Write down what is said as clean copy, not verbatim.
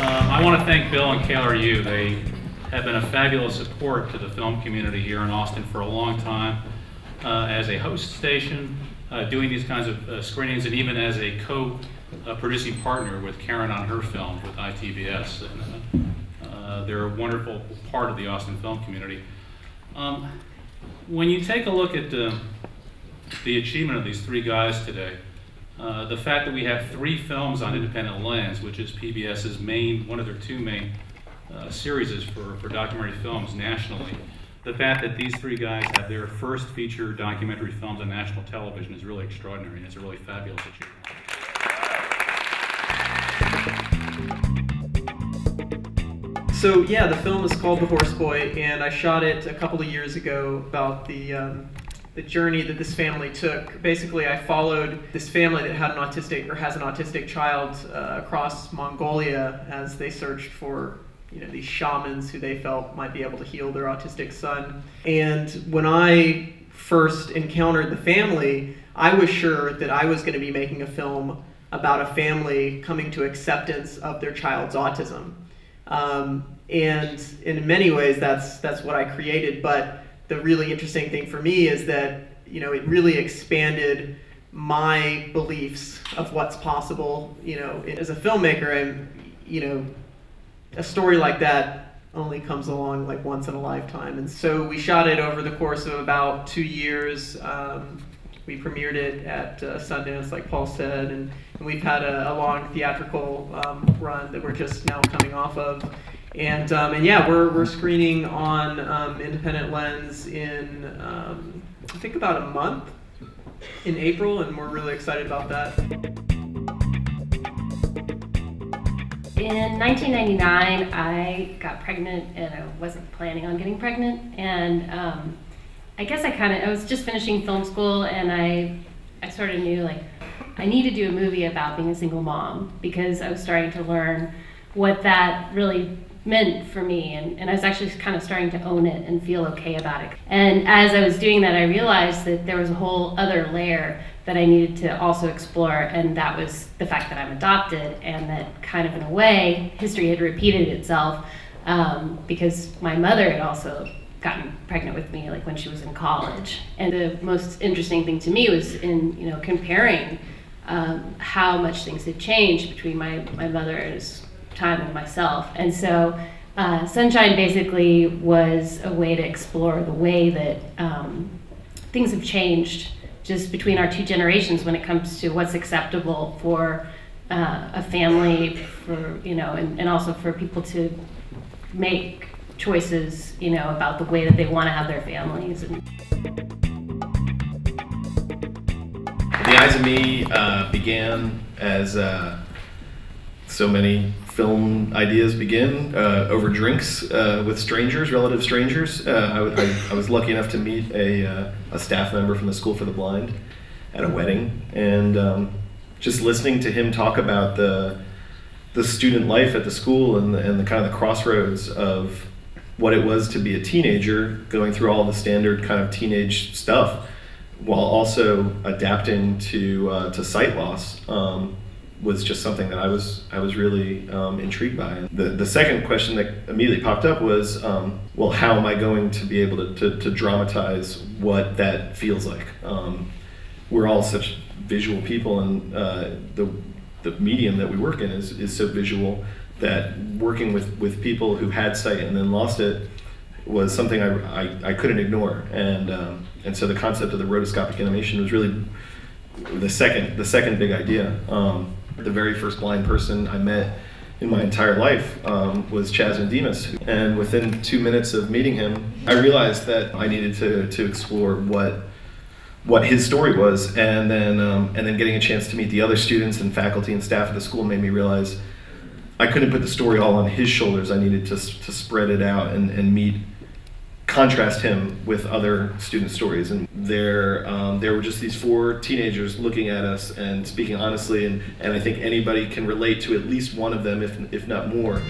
I want to thank Bill and KLRU. They have been a fabulous support to the film community here in Austin for a long time as a host station, doing these kinds of screenings, and even as a co-producing partner with Karen on her film with ITBS. And, they're a wonderful part of the Austin film community. When you take a look at the achievement of these three guys today, the fact that we have 3 films on Independent Lens, which is PBS's one of their 2 main series for documentary films nationally, the fact that these 3 guys have their first feature documentary films on national television is really extraordinary, and it's a really fabulous achievement. So yeah, the film is called The Horse Boy, and I shot it a couple of years ago about the journey that this family took. Basically, I followed this family that had has an autistic child across Mongolia as they searched for these shamans who they felt might be able to heal their autistic son. And when I first encountered the family, I was sure that I was going to be making a film about a family coming to acceptance of their child's autism. And in many ways, that's what I created. But the really interesting thing for me is that it really expanded my beliefs of what's possible. As a filmmaker, and a story like that only comes along like once in a lifetime. And so we shot it over the course of about 2 years. We premiered it at Sundance, like Paul said, and we've had a long theatrical run that we're just now coming off of. And yeah, we're screening on Independent Lens in I think about a month in April, and we're really excited about that. In 1999, I got pregnant, and I wasn't planning on getting pregnant, and I guess I was just finishing film school, and I sort of knew like I need to do a movie about being a single mom, because I was starting to learn what that really meant for me, and I was actually kind of starting to own it and feel okay about it. And as I was doing that, I realized that there was a whole other layer that I needed to also explore, and that was the fact that I'm adopted, and that kind of in a way, history had repeated itself, because my mother had also gotten pregnant with me like when she was in college. And the most interesting thing to me was in comparing how much things had changed between my mother's time and myself. And so Sunshine basically was a way to explore the way that things have changed just between our 2 generations when it comes to what's acceptable for a family, and also for people to make choices, about the way that they want to have their families. The Eyes of Me began as so many film ideas begin, over drinks with strangers, relative strangers. I was lucky enough to meet a staff member from the School for the Blind at a wedding, and just listening to him talk about the student life at the school and the kind of the crossroads of what it was to be a teenager, going through all the standard kind of teenage stuff, while also adapting to sight loss, was just something that I was really intrigued by. The second question that immediately popped up was, well, how am I going to be able to dramatize what that feels like? We're all such visual people, and the medium that we work in is so visual that working with people who had sight and then lost it was something I couldn't ignore. And so the concept of the rotoscopic animation was really the second big idea. The very first blind person I met in my entire life was Chaz Demas, and within 2 minutes of meeting him, I realized that I needed to explore what his story was, and then getting a chance to meet the other students and faculty and staff at the school made me realize I couldn't put the story all on his shoulders. I needed to spread it out and contrast him with other student stories. And there were just these 4 teenagers looking at us and speaking honestly, and I think anybody can relate to at least one of them, if not more.